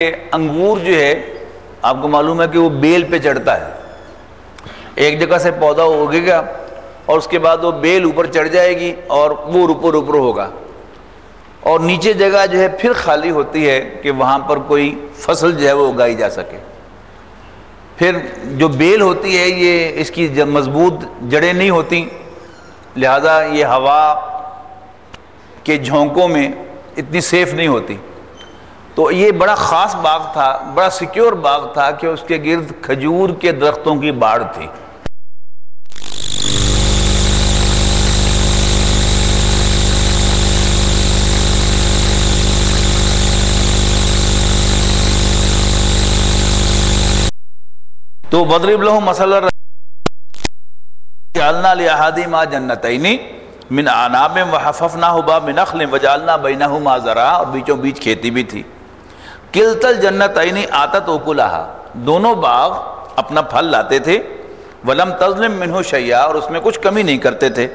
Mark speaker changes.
Speaker 1: انگور جو ہے آپ کو معلوم ہے کہ وہ بیل پہ چڑھتا ہے. ایک جگہ سے پودا اگے گا اور اس کے بعد وہ بیل اوپر چڑھ جائے گی اور وہ اوپر ہوگا، اور نیچے جگہ جو ہے پھر خالی ہوتی ہے کہ وہاں پر کوئی فصل جو ہے وہ اگائی جا سکے. پھر جو بیل ہوتی ہے یہ اس کی مضبوط جڑیں نہیں ہوتی، لہذا یہ ہوا کے جھونکوں میں اتنی سیف نہیں ہوتی. تو یہ بڑا خاص باغ تھا، بڑا سیکیور باغ تھا کہ اس کے گرد کھجور کے درختوں کی باڑ تھی. تو وَاضْرِبْ لَهُمْ مَثَلًا جَعَلْنَا لِأَحَدِهِمَا جَنَّتَيْنِ مِنْ أَعْنَابٍ وَحَفَفْنَاهُمَا بِنَخْلٍ وَجَعَلْنَا بَيْنَهُمَا زَرْعًا، اور بیچوں بیچ کھیتی بھی تھی. کِلْتَا الْجَنَّتَيْنِ آتَتْ أُکُلَهَا، دونوں باغ اپنا پھل لاتے تھے. وَلَمْ تَظْلِمْ مِنْهُ شَيْئًا، اور اس میں کچھ کمی نہیں کرتے تھے.